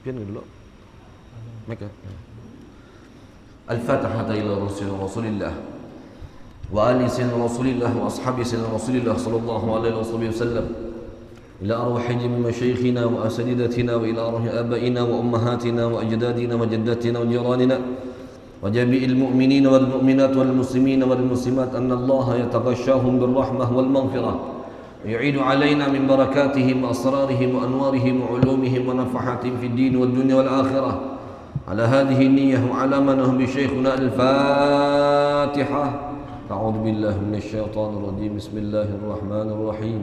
Pian dulu. Maka. Al-Fatihah ila Rasulillah wa ali sayyidina Rasulillah wa ashabi sayyidina Rasulillah sallallahu alaihi wasallam. Ila arwah jami masyayikhina wa asadidatina wa ila arwah abaina wa ummahatina wa ajdadina wa jaddatina wa jiranina wa jami'il mu'minina wal mu'minat wal muslimina wal muslimat anna Allah yataghashshahum bir rahmah wal maghfirah yu'idu alaina min barakatihim wa asrarihim wa anwarihim wa ulumihim wa nafahatihim fid din wad dunya wal akhirah على هذه النية وعلى من هم بشيخنا الفاتحة. أعوذ بالله من الشيطان الرجيم. بسم الله الرحمن الرحيم.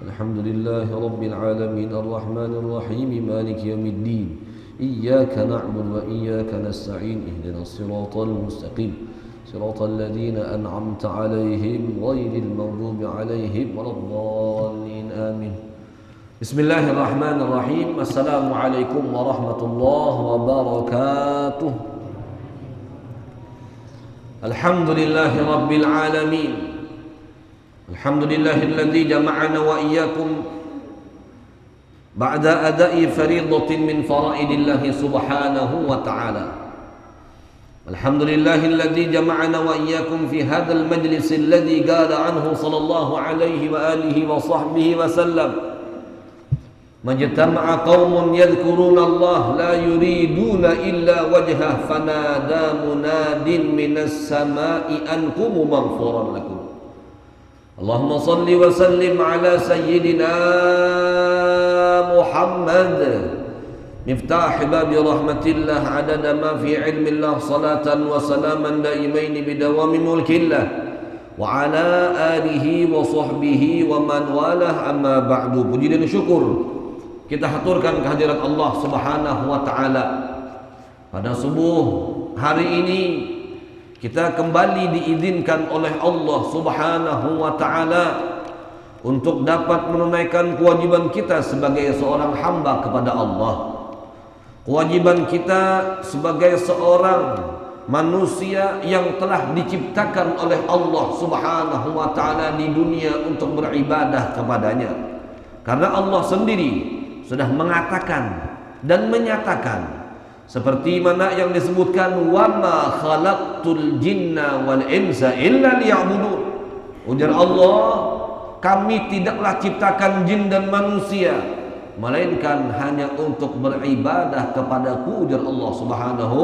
الحمد لله رب العالمين الرحمن الرحيم مالك يوم الدين إياك نعبد وإياك نستعين اهدنا الصراط المستقيم صراط الذين أنعمت عليهم غير المغضوب عليهم ولا الضالين آمين. Bismillahirrahmanirrahim. Assalamualaikum warahmatullahi wabarakatuh. Alhamdulillahi rabbil alamin. Alhamdulillahilladzi jama'ana wa iyyakum ba'da ada'i fariidatin min fara'idillahi subhanahu wa ta'ala. Alhamdulillahilladzi jama'ana wa iyyakum fi hadzal majlis alladzi qala anhu sallallahu alaihi wa alihi wa sahbihi wa sallam. Majtama'a qaumun yadhkuruna Allah la yuriduna illa wajhah fanada munadin minas sama'i an qumu maghfuran lakum. Allahumma salli wa sallim ala sayyidina Muhammad miftah babi rahmatillah adada ma fi ilmillah salatan wa salaman daimain bidawami mulkillah wa ala alihi wa sahbihi wa man walah amma ba'du. Puji dan syukur kita haturkan kehadirat Allah Subhanahu wa taala. Pada subuh hari ini kita kembali diizinkan oleh Allah Subhanahu wa taala untuk dapat menunaikan kewajiban kita sebagai seorang hamba kepada Allah. Kewajiban kita sebagai seorang manusia yang telah diciptakan oleh Allah Subhanahu wa taala di dunia untuk beribadah kepadanya. Karena Allah sendiri sudah mengatakan dan menyatakan seperti mana yang disebutkan wa ma khalaqtul jinna wal insa illa liya'budun. Ujar Allah, kami tidaklah ciptakan jin dan manusia melainkan hanya untuk beribadah kepadaku, ujar Allah Subhanahu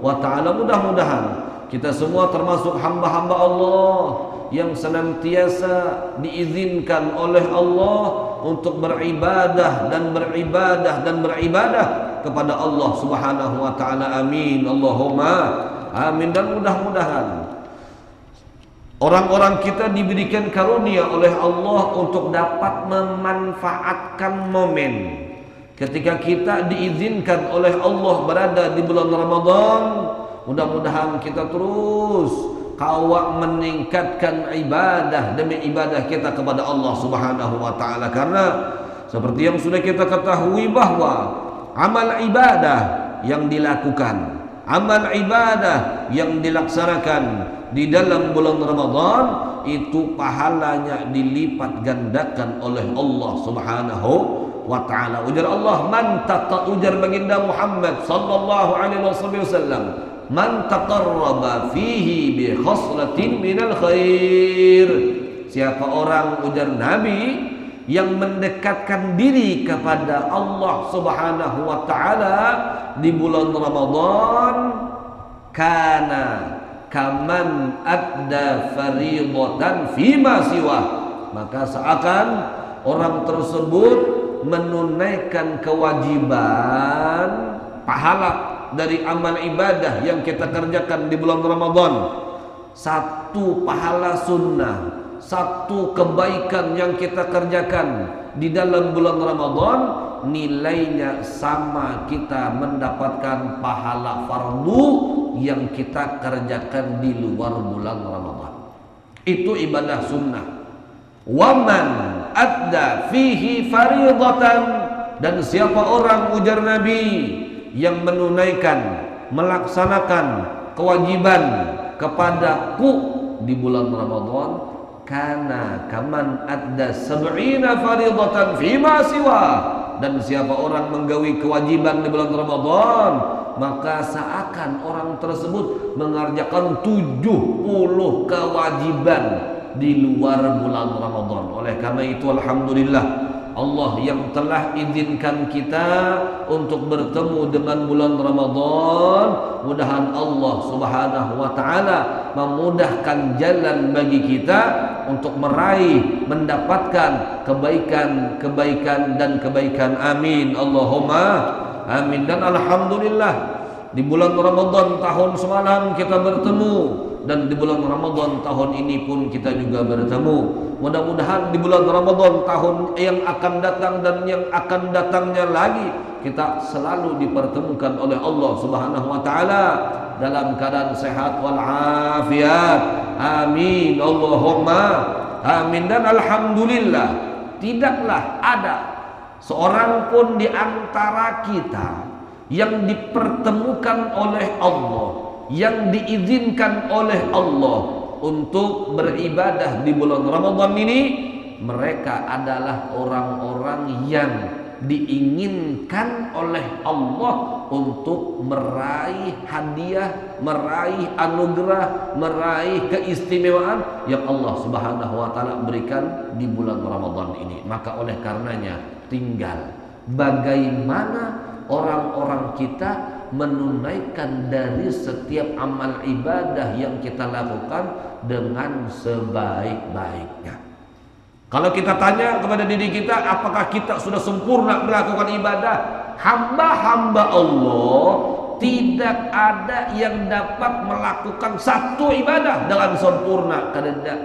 wa taala. Mudah-mudahan kita semua termasuk hamba-hamba Allah yang senantiasa diizinkan oleh Allah untuk beribadah dan beribadah dan beribadah kepada Allah Subhanahu wa taala. Amin. Allahumma amin. Dan mudah-mudahan orang-orang kita diberikan karunia oleh Allah untuk dapat memanfaatkan momen ketika kita diizinkan oleh Allah berada di bulan Ramadan. Mudah-mudahan kita terus kawak meningkatkan ibadah demi ibadah kita kepada Allah Subhanahu wa taala. Karena seperti yang sudah kita ketahui bahwa amal ibadah yang dilakukan, amal ibadah yang dilaksanakan di dalam bulan Ramadan itu pahalanya dilipat gandakan oleh Allah Subhanahu wa taala. Ujar Allah, man ujar baginda Muhammad sallallahu alaihi wasallam, man taqarraba fihi bi khaslatin minal khair. Siapa orang, ujar Nabi, yang mendekatkan diri kepada Allah Subhanahu wa taala di bulan Ramadan, kana kaman adda fariidatan fima siwa, maka seakan orang tersebut menunaikan kewajiban pahala dari amal ibadah yang kita kerjakan di bulan Ramadan. Satu pahala sunnah, satu kebaikan yang kita kerjakan di dalam bulan Ramadan, nilainya sama kita mendapatkan pahala fardu yang kita kerjakan di luar bulan Ramadan. Itu ibadah sunnah. Waman adda fihi fariidatan, dan siapa orang, ujar Nabi, yang menunaikan, melaksanakan kewajiban kepadaku di bulan Ramadan, kana kaman adda sab'ina fariidatan fima siwa, dan siapa orang menggawi kewajiban di bulan Ramadan, maka seakan orang tersebut mengerjakan 70 kewajiban di luar bulan Ramadan. Oleh karena itu alhamdulillah Allah yang telah izinkan kita untuk bertemu dengan bulan Ramadan. Mudahan Allah Subhanahu wa taala memudahkan jalan bagi kita untuk meraih, mendapatkan kebaikan dan kebaikan. Amin Allahumma amin. Dan alhamdulillah di bulan Ramadan tahun semalam kita bertemu, dan di bulan Ramadan tahun ini pun kita juga bertemu. Mudah-mudahan di bulan Ramadan tahun yang akan datang dan yang akan datangnya lagi kita selalu dipertemukan oleh Allah Subhanahu wa taala dalam keadaan sehat wal afiat. Amin Allahumma amin. Dan alhamdulillah tidaklah ada seorang pun di antara kita yang dipertemukan oleh Allah, yang diizinkan oleh Allah untuk beribadah di bulan Ramadan ini, mereka adalah orang-orang yang diinginkan oleh Allah untuk meraih hadiah, meraih anugerah, meraih keistimewaan yang Allah Subhanahu wa taala berikan di bulan Ramadan ini. Maka oleh karenanya tinggal bagaimana orang-orang kita menunaikan dari setiap amal ibadah yang kita lakukan dengan sebaik-baiknya. Kalau kita tanya kepada diri kita, apakah kita sudah sempurna melakukan ibadah? Hamba-hamba Allah tidak ada yang dapat melakukan satu ibadah dengan sempurna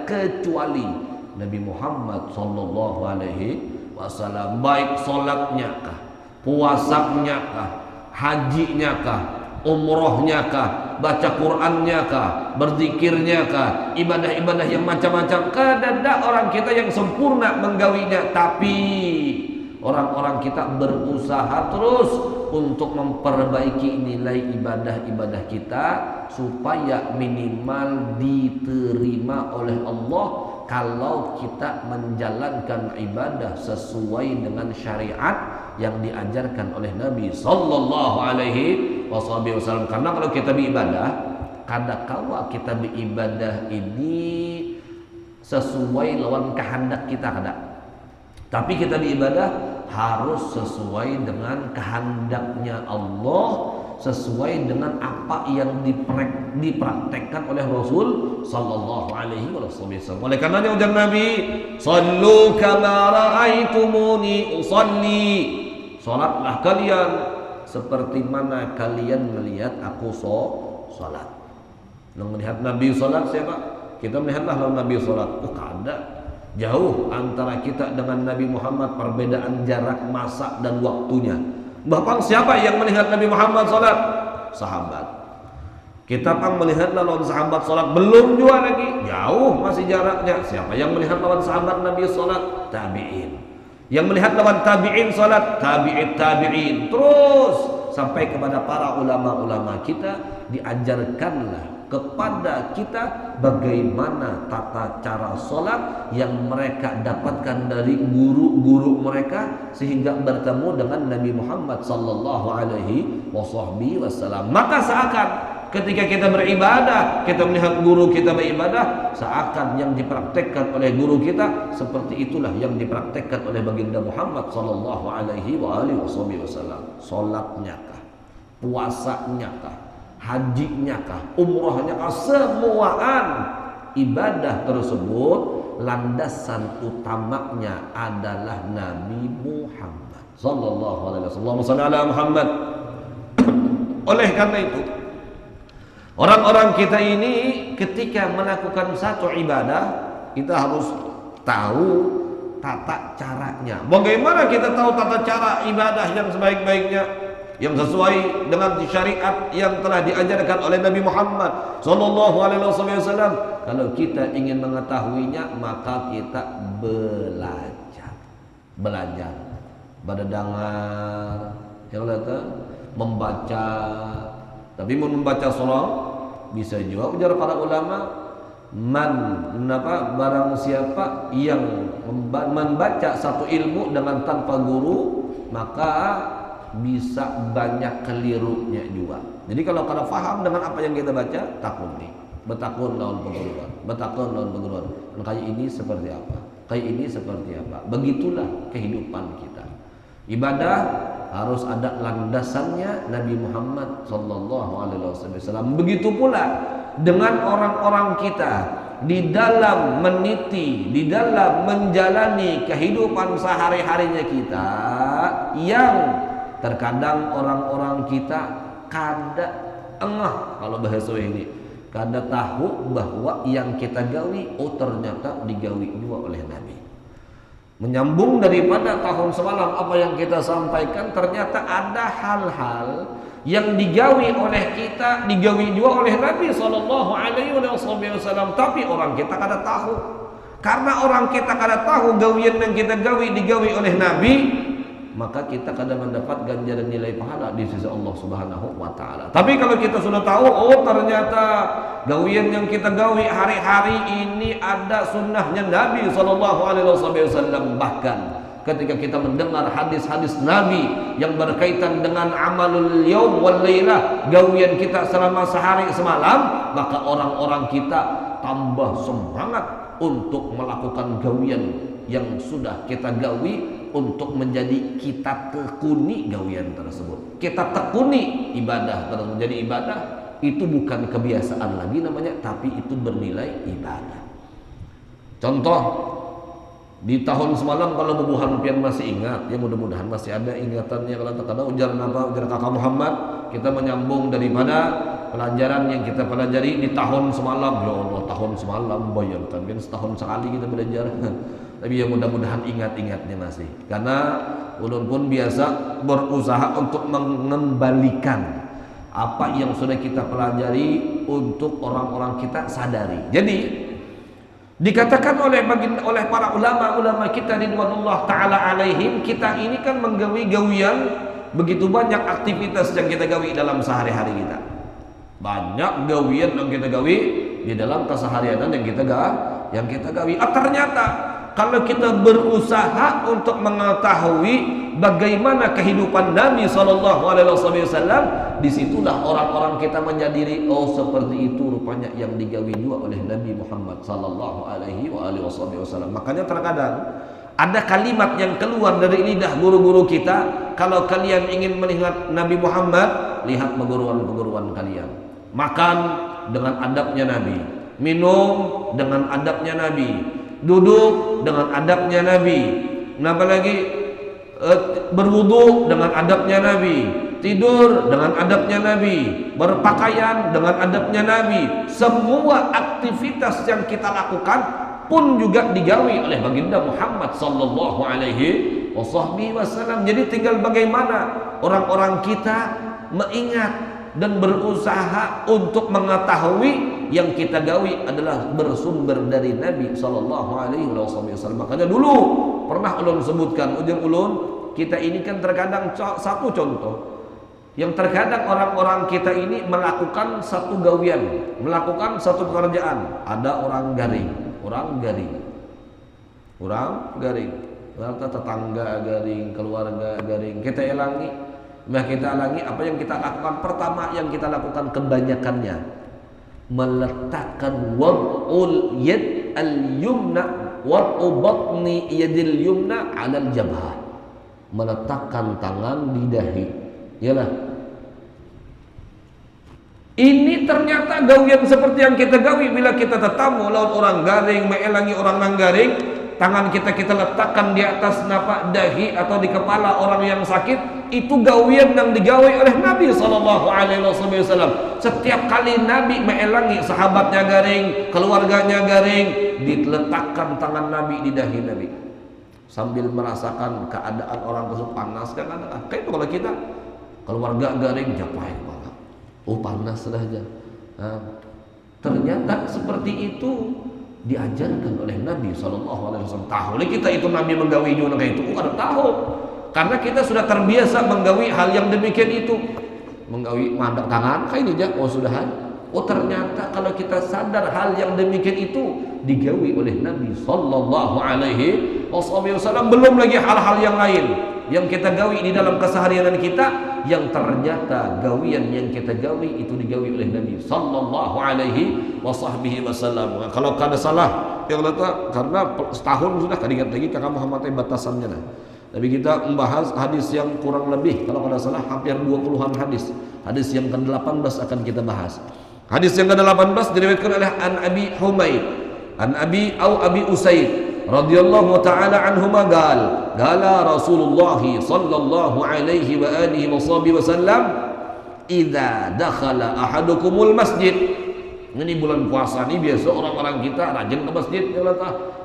kecuali Nabi Muhammad sallallahu alaihi wasallam. Baik salatnya kah, puasanya kah, hajinya kah, umrohnya kah, baca Qur'annya kah, berzikirnya kah, ibadah-ibadah yang macam-macam. Kadang orang kita yang sempurna menggawinya, tapi orang-orang kita berusaha terus untuk memperbaiki nilai ibadah-ibadah kita supaya minimal diterima oleh Allah kalau kita menjalankan ibadah sesuai dengan syariat yang diajarkan oleh Nabi sallallahu alaihi wasallam. Karena kalau kita beribadah, kadang-kala kita beribadah ini sesuai lawan kehendak kita kadang. Tapi kita beribadah harus sesuai dengan kehendaknya Allah, sesuai dengan apa yang dipraktekkan oleh Rasul sallallahu alaihi wasallam. Oleh karenanya ujar Nabi, "Shallu kama ra'aitumuni usalli." Salatlah kalian seperti mana kalian melihat aku salat. Yang melihat Nabi salat siapa? Kita melihatlah lawan Nabi salat. Oh, kada. Jauh antara kita dengan Nabi Muhammad, perbedaan jarak masa dan waktunya. Bahkan siapa yang melihat Nabi Muhammad salat? Sahabat. Kita pang melihat lawan sahabat salat, belum juga lagi, jauh masih jaraknya. Siapa yang melihat lawan sahabat Nabi salat? Tabi'in. Yang melihat lawan tabi'in salat, tabi'in. Terus sampai kepada para ulama-ulama kita, diajarkanlah kepada kita bagaimana tata cara sholat yang mereka dapatkan dari guru-guru mereka sehingga bertemu dengan Nabi Muhammad sallallahu alaihi wasallam. Maka seakan ketika kita beribadah, kita melihat guru kita beribadah, seakan yang dipraktekkan oleh guru kita seperti itulah yang dipraktekkan oleh baginda Muhammad sallallahu alaihi wasallam. Sholatnya kah, puasanya kah, hajinya kah, umrohnya kah, semuaan ibadah tersebut landasan utamanya adalah Nabi Muhammad sallallahu alaihi wasallam. Sallallahu Muhammad. Oleh karena itu, orang-orang kita ini ketika melakukan satu ibadah, kita harus tahu tata caranya. Bagaimana kita tahu tata cara ibadah yang sebaik-baiknya, yang sesuai dengan syariat yang telah diajarkan oleh Nabi Muhammad sallallahu alaihi wasallam? Kalau kita ingin mengetahuinya, maka kita belajar berdengar, yang kata membaca. Tapi mau membaca surah bisa juga ujar para ulama, barang siapa yang membaca satu ilmu dengan tanpa guru, maka bisa banyak kelirunya juga. Jadi kalau kada faham dengan apa yang kita baca, takun nih. Betakun lawan penguruan, betakun lawan penguruan. Kayak ini seperti apa? Kayak ini seperti apa? Begitulah kehidupan kita. Ibadah harus ada landasannya Nabi Muhammad sallallahu alaihi wasallam. Begitu pula dengan orang-orang kita di dalam meniti, di dalam menjalani kehidupan sehari-harinya kita, yang terkadang orang-orang kita kada engah, kalau bahasa ini kada tahu bahwa yang kita gawi ternyata digawi juga oleh Nabi. Menyambung daripada tahun semalam apa yang kita sampaikan, ternyata ada hal-hal yang digawi oleh kita, digawi juga oleh Nabi sallallahu alaihi wasallam, tapi orang kita kada tahu. Karena orang kita kada tahu gawian yang kita gawi digawi oleh Nabi, maka kita kadang mendapat ganjaran nilai pahala di sisi Allah Subhanahu wa taala. Tapi kalau kita sudah tahu, ternyata gawian yang kita gawi hari-hari ini ada sunnahnya Nabi sallallahu alaihi wasallam. Bahkan ketika kita mendengar hadis-hadis Nabi yang berkaitan dengan amalul yaum wal lailah, gawian kita selama sehari semalam, maka orang-orang kita tambah semangat untuk melakukan gawian yang sudah kita gawi, untuk menjadi kita tekuni gawian tersebut, kita tekuni ibadah tersebut. Jadi ibadah itu bukan kebiasaan lagi namanya, tapi itu bernilai ibadah. Contoh di tahun semalam, kalau bubuhan pian masih ingat, ya mudah-mudahan masih ada ingatannya. Kalau terkadang ujar kakak Muhammad, kita menyambung daripada pelajaran yang kita pelajari di tahun semalam. Ya Allah, tahun semalam, bayangkan kan setahun sekali kita belajar. Tapi ya mudah-mudahan ingat-ingatnya masih, karena ulun pun biasa berusaha untuk mengembalikan apa yang sudah kita pelajari untuk orang-orang kita sadari. Jadi dikatakan oleh para ulama-ulama kita ridwanullah taala alaihim, kita ini kan menggawi gawian begitu banyak aktivitas yang kita gawi dalam sehari-hari kita. Banyak gawian yang kita gawi di dalam keseharian yang kita gawi. Ternyata kalau kita berusaha untuk mengetahui bagaimana kehidupan Nabi sallallahu alaihi wasallam, disitulah orang-orang kita menyadari, seperti itu rupanya yang digawi juga oleh Nabi Muhammad sallallahu alaihi wasallam. Makanya terkadang ada kalimat yang keluar dari lidah guru-guru kita, kalau kalian ingin melihat Nabi Muhammad, lihat perguruan-perguruan kalian. Makan dengan adabnya Nabi, minum dengan adabnya Nabi, duduk dengan adabnya Nabi, apalagi berwudu dengan adabnya Nabi, tidur dengan adabnya Nabi, berpakaian dengan adabnya Nabi. Semua aktivitas yang kita lakukan pun juga digawi oleh baginda Muhammad sallallahu alaihi wasallam. Jadi tinggal bagaimana orang-orang kita mengingat dan berusaha untuk mengetahui yang kita gawi adalah bersumber dari Nabi sallallahu alaihi wasallam. Makanya dulu pernah ulun sebutkan, ulun kita ini kan terkadang satu contoh yang terkadang orang-orang kita ini melakukan satu gawian, melakukan satu pekerjaan. Ada orang garing, tetangga garing, keluarga garing, kita elangi. Kita alangi apa yang kita lakukan. Pertama yang kita lakukan kebanyakannya meletakkan wad'ul yad al-yumna wad'u batni yadil yumna 'alal jabhah, meletakkan tangan di dahi. Yalah, ini ternyata gawian seperti yang kita gawi bila kita tetamu lawan orang garing, meelangi orang nang garing, tangan kita letakkan di atas napak dahi atau di kepala orang yang sakit. Itu gawian yang digawi oleh Nabi sallallahu alaihi wasallam. Setiap kali Nabi meelangi sahabatnya garing, keluarganya garing, diletakkan tangan Nabi di dahi Nabi sambil merasakan keadaan orang tersebut. Panas kan ada. Kayak itu kalau kita keluarga garing, japai banget. Panas saja. Ternyata seperti itu diajarkan oleh Nabi sallallahu alaihi wasallam. Tahu kita itu Nabi menggawi juga kayak itu, ada tahu. Karena kita sudah terbiasa menggawi hal yang demikian itu. Menggawi mandak tangan, kayak ini aja, sudahan. Ternyata kalau kita sadar hal yang demikian itu digawi oleh Nabi sallallahu alaihi wasallam. Belum lagi hal-hal yang lain. yang kita gawi di dalam keseharian kita, yang ternyata gawian yang kita gawi itu digawi oleh Nabi sallallahu alaihi wasallam. Kalau kada salah yang kata karena setahun sudah kada ingat lagi kakak Muhammad batasannya nah. Tapi kita membahas hadis yang kurang lebih kalau kada salah hampir 20-an hadis. Hadis yang ke-18 akan kita bahas. Hadis yang ke-18 diriwayatkan oleh An Abi Humaid, An Abi Usaid radhiyallahu taala anhuma qala Rasulullah sallallahu alaihi wa alihi wasallam idza dakhala ahadukumul masjid. Ini bulan puasa ini biasa orang-orang kita rajin ke masjid,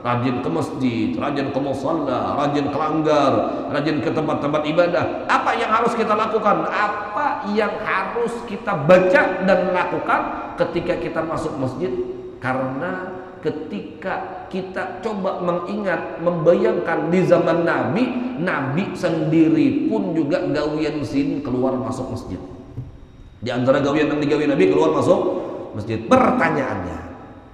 rajin ke masjid, rajin ke musalla, rajin ke langgar, rajin ke tempat-tempat ibadah. Apa yang harus kita lakukan? Apa yang harus kita baca dan lakukan ketika kita masuk masjid? Karena ketika kita coba mengingat, membayangkan di zaman Nabi sendiri pun juga gawian sini keluar masuk masjid. Di antara gawian yang digawi Nabi keluar masuk masjid. Pertanyaannya,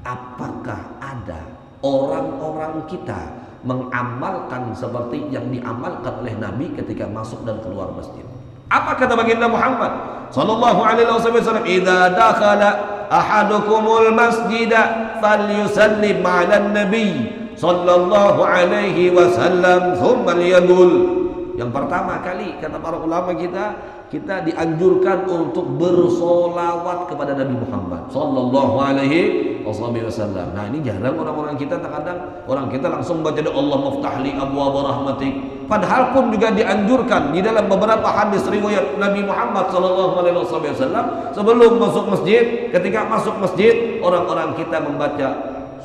apakah ada orang-orang kita mengamalkan seperti yang diamalkan oleh Nabi ketika masuk dan keluar masjid? Apa kata baginda Muhammad sallallahu alaihi wasallam? Idza dakhala ahadukumul masjida falyusallim 'alan nabi sallallahu alaihi wasallam thumma liyaqul. Yang pertama kali kata para ulama kita dianjurkan untuk bersolawat kepada Nabi Muhammad sallallahu alaihi wasallam. Nah, ini jarang orang-orang kita, terkadang orang kita langsung baca doa Allah maftahli abwaab rahmatik. Padahal pun juga dianjurkan di dalam beberapa hadis riwayat Nabi Muhammad sallallahu alaihi wasallam sebelum masuk masjid, ketika masuk masjid orang-orang kita membaca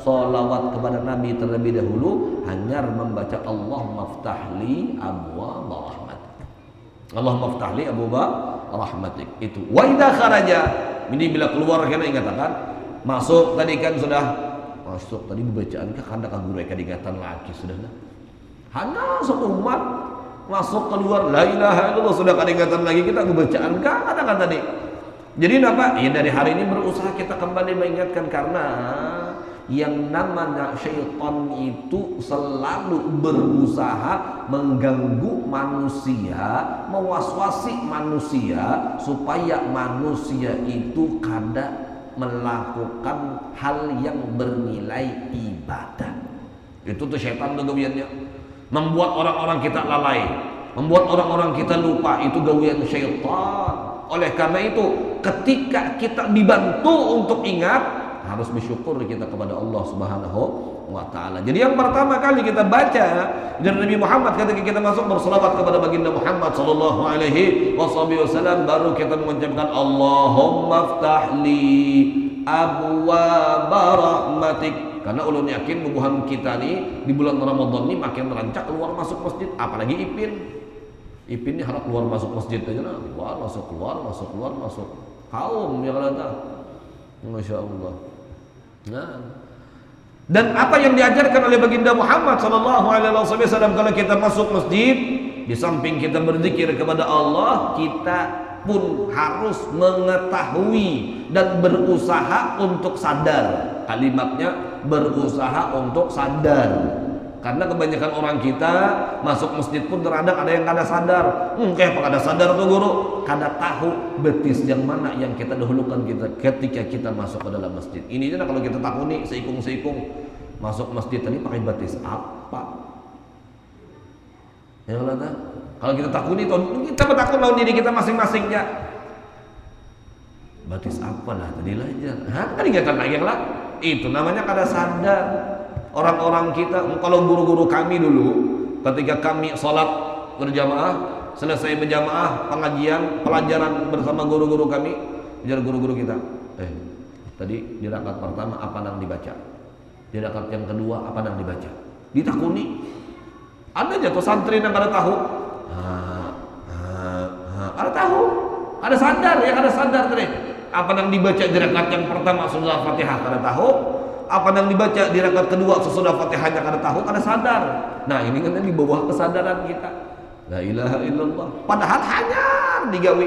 solawat kepada Nabi terlebih dahulu, hanya membaca Allah maftahli abwaab rahmatik. Allah maftahli abwaab rahmatik. Itu wa idza kharaja, ini bila keluar kena ingatan masuk tadi kan sudah masuk tadi bacaan ke kanda kagure kadingatan lagi sudah dah. Hanya satu umat masuk keluar la ilaha illallah sudah kadingatan lagi kita bacaan ka katakan tadi. Jadi apa? Ya dari hari ini berusaha kita kembali mengingatkan, karena yang namanya syaitan itu selalu berusaha mengganggu manusia, mewaswasi manusia supaya manusia itu kada melakukan hal yang bernilai ibadah. Itu tuh syaitan tuh gawiannya, membuat orang-orang kita lalai, membuat orang-orang kita lupa. Itu gawian syaitan. Oleh karena itu ketika kita dibantu untuk ingat, harus bersyukur kita kepada Allah Subhanahu wa taala. Jadi yang pertama kali kita baca dari Nabi Muhammad ketika kita masuk berselawat kepada baginda Muhammad sallallahu alaihi wasallam, baru kita mengucapkan Allahumma ftahli abwaab rahmatik. Karena ulun yakin bubuhan kita nih di bulan Ramadan ini makin merancak keluar masuk masjid, apalagi Ipin ini harap keluar masuk masjid aja lah, keluar masuk kaum ya kata. Masya Allah. Nah, dan apa yang diajarkan oleh baginda Muhammad sallallahu alaihi wasallam kalau kita masuk masjid, di samping kita berzikir kepada Allah, kita pun harus mengetahui dan berusaha untuk sadar. Kalimatnya berusaha untuk sadar. Karena kebanyakan orang kita masuk masjid pun terkadang ada yang kada sadar. Kayak apa kada sadar tuh guru? Kada tahu betis yang mana yang kita dahulukan kita ketika kita masuk ke dalam masjid. Ini aja kalau kita takuni seikung masuk masjid tadi pakai betis apa? Ya Allah, kalau kita takuni kita bertakun lawan diri kita masing-masingnya. Betis apa lah tadi aja. Kan ingatan lagi lah. Itu namanya kada sadar. Orang-orang kita, kalau guru-guru kami dulu ketika kami sholat berjamaah, selesai berjamaah pengajian pelajaran bersama guru-guru kami, ajar guru-guru kita, tadi di rakaat pertama apa yang dibaca, di rakaat yang kedua apa yang dibaca, ditakuni. Ada jatuh santri yang kada tahu, ada tahu, ada sadar ya, kada sadar tadi apa yang dibaca di rakaat yang pertama surah Fatihah kada tahu. Apa yang dibaca di rakaat kedua sesudah Fatihahnya kada tahu, kada sadar. Nah, ini kan di bawah kesadaran kita. La ilaha illallah. Padahal hanya digawe.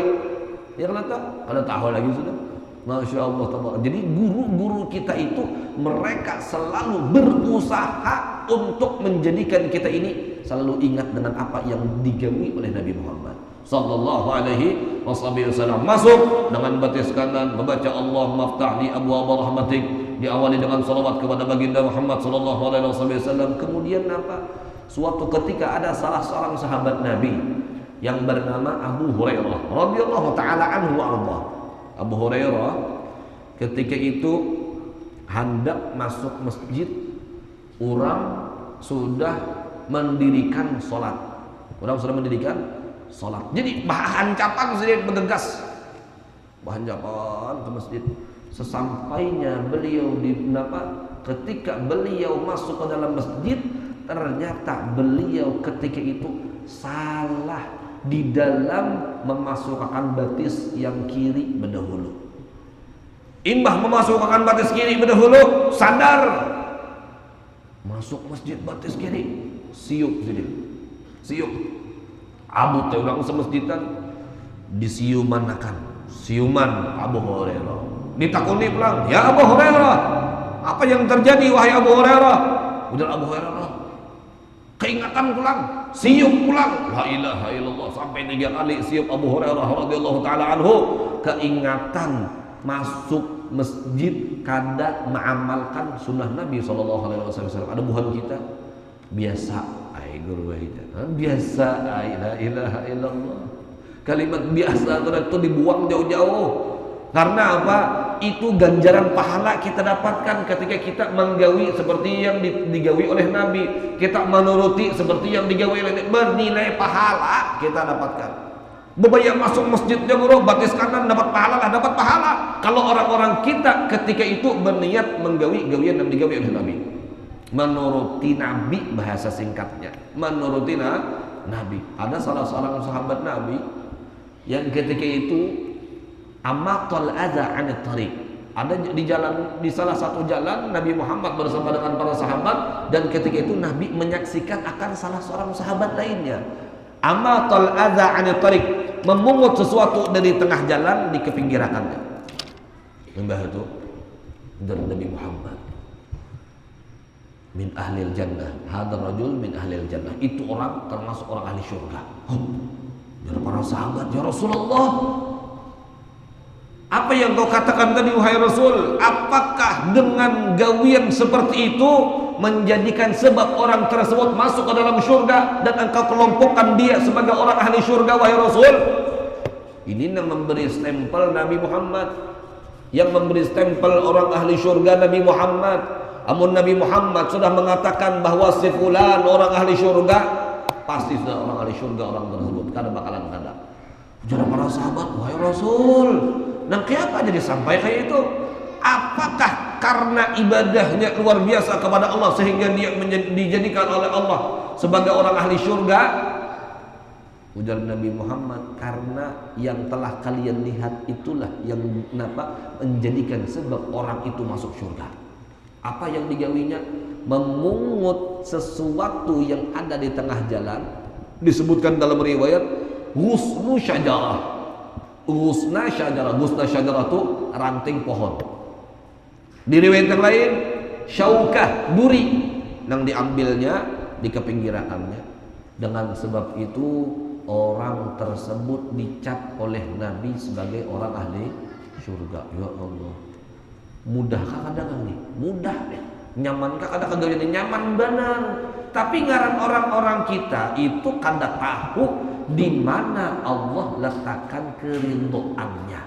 Ya kada tahu lagi sudah. Masya Allah. Jadi guru-guru kita itu mereka selalu berusaha untuk menjadikan kita ini selalu ingat dengan apa yang digawi oleh Nabi Muhammad sallallahu alaihi wasallam. Masuk dengan batis kanan membaca Allah maftah li abwaab rahmatik, diawali dengan salawat kepada baginda Muhammad sallallahu alaihi wasallam. Kemudian apa? Suatu ketika ada salah seorang sahabat Nabi yang bernama Abu Hurairah radhiyallahu taala anhu arda. Abu Hurairah ketika itu hendak masuk masjid, orang sudah mendirikan sholat. Orang sudah mendirikan sholat. Jadi bahan capan sedikit bergegas. Bahan capan ke masjid. Sesampainya beliau ketika beliau masuk ke dalam masjid, ternyata beliau ketika itu salah di dalam memasukkan batis yang kiri berdahulu. Imbah memasukkan batis kiri berdahulu, sadar masuk masjid batis kiri, siup jadi siup. Abu teh urang semasjidan disiumanakan, siuman Abu Hurairah. Ditakuni pulang, ya Abu Hurairah, apa yang terjadi wahai Abu Hurairah? Udah Abu Hurairah keingatan pulang, siup pulang, la ilaha illallah, sampai 3 kali siup Abu Hurairah radhiyallahu taala anhu, keingatan masuk masjid kada mengamalkan sunnah Nabi sallallahu alaihi wasallam. Ada buhan kita biasa ai guru biasa ai la ilaha illallah. Kalimat biasa itu dibuang jauh-jauh. Karena apa? Itu ganjaran pahala kita dapatkan ketika kita menggawi seperti yang digawi oleh Nabi, kita menuruti seperti yang digawi oleh Nabi, bernilai pahala kita dapatkan. Bebayar masuk masjid guru batis kanan dapat pahala lah, dapat pahala. Kalau orang-orang kita ketika itu berniat menggawi gawian yang digawi oleh Nabi, menuruti Nabi, bahasa singkatnya menuruti Nabi. Ada salah seorang sahabat Nabi yang ketika itu amatul adza 'anit tariq. Ada di jalan, di salah satu jalan Nabi Muhammad bersama dengan para sahabat, dan ketika itu Nabi menyaksikan akan salah seorang sahabat lainnya amatul adza 'anit tariq, memungut sesuatu dari tengah jalan dikepinggirakannya. Mbah itu dari Nabi Muhammad, min ahlil jannah, hadar rajul min ahlil jannah, itu orang termasuk orang ahli syurga. Dari para sahabat, ya Rasulullah, apa yang kau katakan tadi wahai Rasul? Apakah dengan gawian seperti itu menjadikan sebab orang tersebut masuk ke dalam syurga dan engkau kelompokkan dia sebagai orang ahli syurga wahai Rasul? Ini yang memberi stempel Nabi Muhammad, yang memberi stempel orang ahli syurga Nabi Muhammad. Amun Nabi Muhammad sudah mengatakan bahwa si fulan orang ahli syurga, pasti sudah orang ahli syurga orang tersebut, kada bakalan kada. Jadi para sahabat, wahai Rasul, dan kenapa jadi sampai kayak itu? Apakah karena ibadahnya luar biasa kepada Allah sehingga dia dijadikan oleh Allah sebagai orang ahli syurga? Ujar Nabi Muhammad, karena yang telah kalian lihat itulah yang menjadikan sebab orang itu masuk syurga. Apa yang digawinya? Memungut sesuatu yang ada di tengah jalan. Disebutkan dalam riwayat ghusnu syajarah. Ghusna syajarah, ghusna syajarah itu ranting pohon. Di riwayat yang lain syaukah, duri yang diambilnya, dikepinggirakannya. Dengan sebab itu orang tersebut dicap oleh Nabi sebagai orang ahli syurga. Ya Allah, mudahkah kadang nih? Mudah deh. Nyamankah kadang kagak nyaman benar. Tapi ngaran orang-orang kita itu kada tahu di mana Allah letakkan keridhoannya.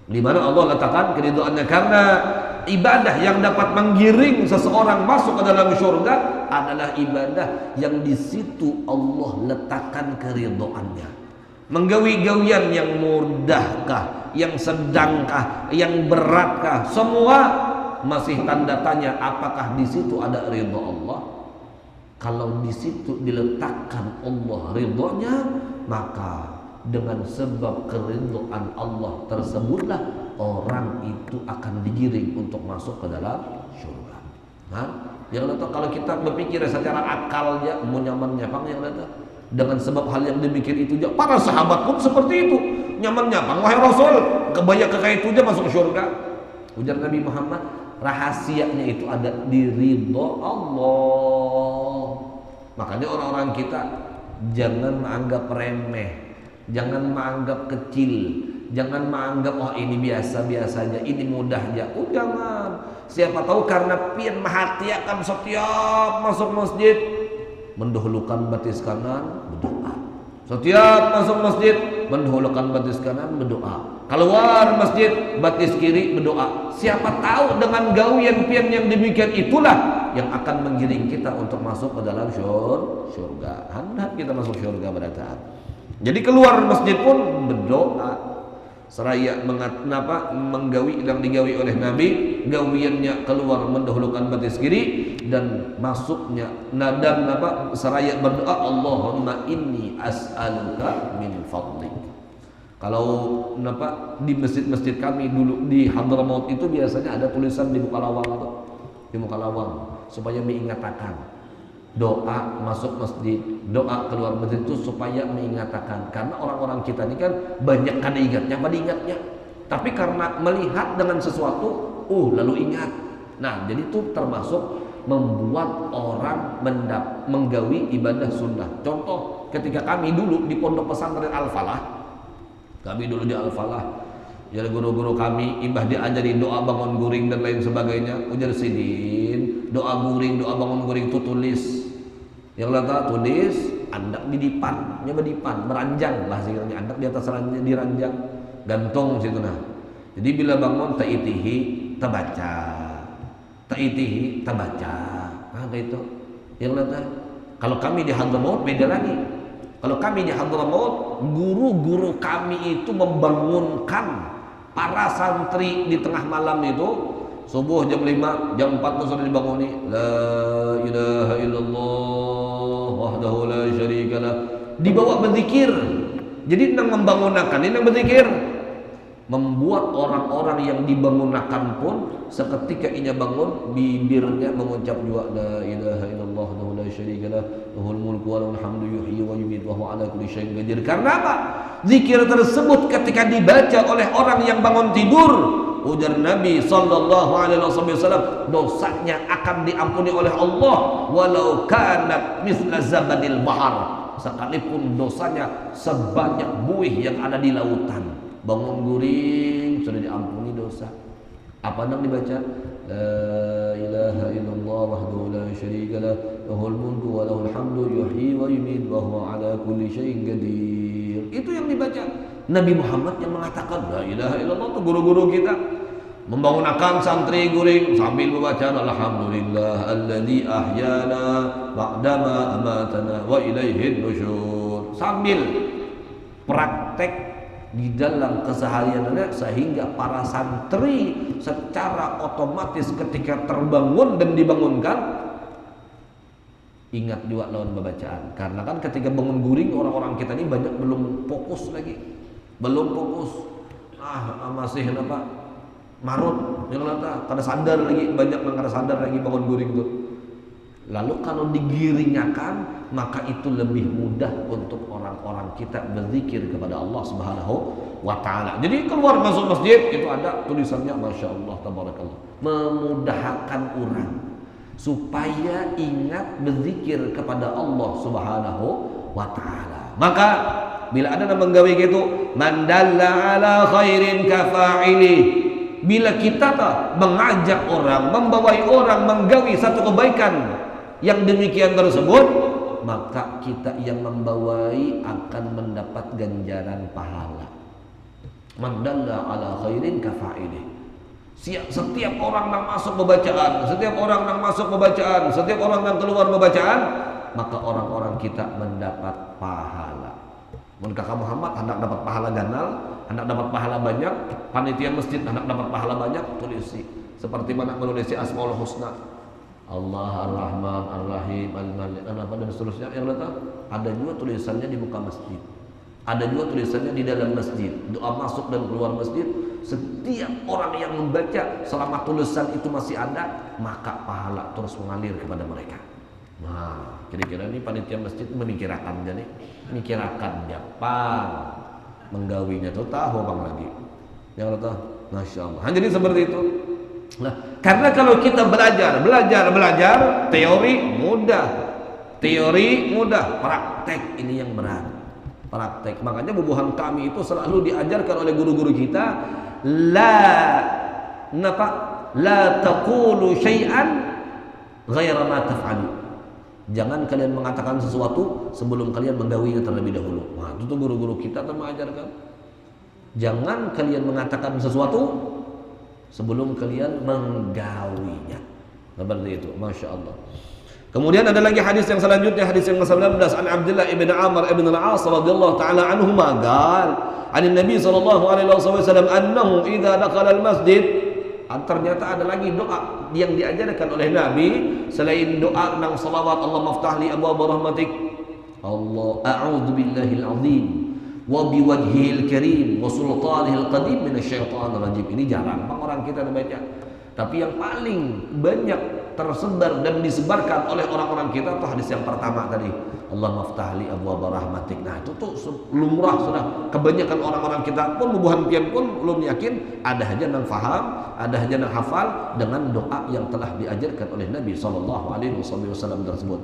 Di mana Allah letakkan keridhoannya, karena ibadah yang dapat menggiring seseorang masuk ke dalam syurga adalah ibadah yang di situ Allah letakkan keridhoannya. Menggawi-gawian yang mudahkah, yang sedangkah, yang beratkah, semua masih tanda tanya apakah di situ ada ridho Allah. Kalau di situ diletakkan Allah ridhonya, maka dengan sebab keridhaan Allah tersebutlah orang itu akan digiring untuk masuk ke dalam surga. Nah, yang datang kalau kita berpikir secara akalnya mau nyamannya bang, yang datang dengan sebab hal yang demikian itu, para sahabat pun seperti itu, nyamannya bang wahai Rasul, kebaya kekaya itu aja masuk surga. Ujar Nabi Muhammad, rahasianya itu ada di ridho Allah. Makanya orang-orang kita jangan menganggap remeh, jangan menganggap kecil, jangan menganggap oh ini biasa-biasa aja, ini mudah aja. Oh jangan. Siapa tahu karena pian mahatiakan setiap masuk masjid mendahulukan batis kanan berdoa. Setiap masuk masjid mendahulukan batis kanan berdoa. Keluar masjid batis kiri berdoa. Siapa tahu dengan gawian pian yang demikian itulah yang akan menggiring kita untuk masuk ke dalam syurga. Hendak kita masuk syurga pada saat. Jadi keluar masjid pun berdoa. Seraya menggawi yang digawi oleh Nabi, gawiannya keluar mendahulukan batis kiri dan masuknya dan seraya berdoa Allahumma inni as'aluka min fadlik. Kalau di masjid-masjid kami dulu di Hadramaut itu biasanya ada tulisan di muka lawang itu, di muka lawang supaya mengingatkan doa masuk masjid, doa keluar masjid itu supaya mengingatkan. Karena orang-orang kita ini kan banyak kada ingatnya, pada ingatnya. Tapi karena melihat dengan sesuatu, lalu ingat. Nah, jadi itu termasuk membuat orang menggawi ibadah sunnah. Contoh, ketika kami dulu di Pondok Pesantren Al-Falah, kami dulu di Al-Falah, jadi guru-guru kami ibah diajari doa bangun guring dan lain sebagainya. Ujar sidin, doa guring, doa bangun guring itu tulis. Yang lata tulis, andak di dipan, nyoba dipan, meranjang lah sehingga andak di atas ranjang, diranjang, gantung situ nah. Jadi bila bangun ta'itihi tabaca, ta'itihi tabaca, kayak itu. Yang lata. Kalau kami di Hadramaut beda lagi. Kalau kami di Hadramaut, guru-guru kami itu membangunkan para santri di tengah malam itu. Subuh jam 5, jam 4 sudah dibanguni. La ilaha illallah wahdahu la syarikalah. Dibawa berzikir. Jadi nang membangunkan, ini nang berzikir. Membuat orang-orang yang dibangunkan pun seketika ia bangun bibirnya mengucap juga la ilaha illallah wahdahu la syarikalah lahul mulku wa lahul hamdu yuhyi wa yumiitu wa huwa ala kulli syai'in qadir. Karena apa? Zikir tersebut ketika dibaca oleh orang yang bangun tidur, ujar Nabi sallallahu alaihi wasallam, dosanya akan diampuni oleh Allah walau kanat misla zabadil bahar, sekalipun dosanya sebanyak buih yang ada di lautan. Bangun guring sudah diampuni dosa. Apa yang dibaca? La ilaha illallah wahdahu la syarikalah lahul mulku wa lahul hamdu yuhyi wa yumiitu wa huwa ala kulli syai'in qadir. Itu yang dibaca. Nabi Muhammad yang mengatakan la ilaha illallah itu guru-guru kita. Membangunkan santri guring sambil membaca alhamdulillah alladzi ahyana ba'dama amatana wa ilaihin nusyur. Sambil praktek di dalam kesehariannya sehingga para santri secara otomatis ketika terbangun dan dibangunkan ingat juga lawan bacaan. Karena kan ketika bangun guring orang-orang kita ini banyak belum fokus lagi, belum fokus, masih marut yang lata kada sadar lagi, banyak yang kada sadar lagi bangun guring itu. Lalu kalau digiringakan maka itu lebih mudah untuk orang-orang kita berzikir kepada Allah Subhanahu wa taala. Jadi keluar masuk masjid itu ada tulisannya Masya Allah tabarakallah, memudahkan orang supaya ingat berzikir kepada Allah Subhanahu wa taala. Maka bila ada yang menggawe gitu, man dalla ala khairin kafa'ili. Bila kita mengajak orang, membawai orang menggawi satu kebaikan yang demikian tersebut, maka kita yang membawai akan mendapat ganjaran pahala. Man dalla ala khairin kafa'ili. Setiap orang yang masuk pembacaan, setiap orang yang masuk pembacaan, setiap orang yang keluar pembacaan, maka orang-orang kita mendapat pahala. Mun kakak Muhammad hendak dapat pahala ganal, hendak dapat pahala banyak, panitia masjid hendak dapat pahala banyak, tulisi seperti mana menulisi Asmaul Husna, Allah Ar-Rahman Ar-Rahim Al-Malik dan seterusnya. Yang letak ada juga tulisannya di muka masjid, ada juga tulisannya di dalam masjid, doa masuk dan keluar masjid. Setiap orang yang membaca selama tulisan itu masih ada, maka pahala terus mengalir kepada mereka. Nah, kira-kira ini panitia masjid memikirkan, jadi mikirakan dia menggawinya tuh tahu bang lagi. Yang letak, Masya Allah. Jadi seperti itu. Nah, karena kalau kita belajar, teori mudah, praktek ini yang berat. Praktek. Makanya bubuhan kami itu selalu diajarkan oleh guru-guru kita, la taqulu syai'an ghaira ma taf'alu. Jangan kalian mengatakan sesuatu sebelum kalian menggawinya terlebih dahulu. Nah, itu guru-guru kita akan mengajarkan. Jangan kalian mengatakan sesuatu sebelum kalian menggawinya. Seperti itu, Masya Allah. Kemudian ada lagi hadis yang selanjutnya, hadis yang ke-19, an Abdullah ibn Amr ibn al-As radhiyallahu taala anhuma qala an Nabi sallallahu alaihi wasallam annahu idza dakhala al-masjid. Ternyata ada lagi doa yang diajarkan oleh Nabi selain doa nang salawat Allah maftah li abwaab rahmatik. Allah a'udzu billahil azim wa biwajhihil karim wa sultanihil qadim minasyaitonir rajim. Ini jarang orang kita baca. Tapi yang paling banyak tersebar dan disebarkan oleh orang-orang kita itu hadis yang pertama tadi, Allah maftah li abwaab rahmatik. Nah, itu tuh lumrah sudah. Kebanyakan orang-orang kita pun bubuhan pian pun belum yakin, ada aja yang faham, ada aja yang hafal dengan doa yang telah diajarkan oleh Nabi sallallahu alaihi wasallam tersebut.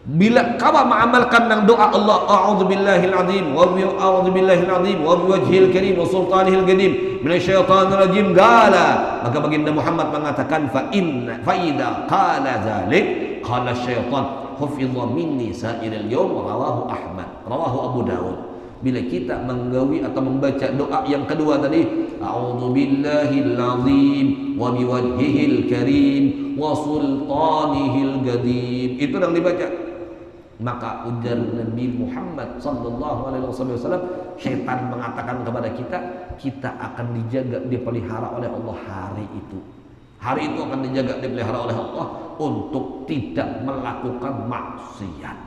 Bila kau mengamalkan nang doa Allah a'udzubillahil azim wa a'udzubillahil azim wa biwajhil karim wa sultanihil qadim minasyaitonir rajim qala, maka baginda Muhammad mengatakan fa idza qala dzalik qala syaitan hufidha minni sa'iril yawm, rawahu Abu Dawud. Bila kita menggawi atau membaca doa yang kedua tadi, a'udzubillahil azim wa biwajhihil karim wa sultanihil qadim, itu yang dibaca, maka ujar Nabi Muhammad sallallahu alaihi wasallam, syaitan mengatakan kepada kita akan dijaga, dipelihara oleh Allah hari itu. Hari itu akan dijaga, dipelihara oleh Allah untuk tidak melakukan maksiat,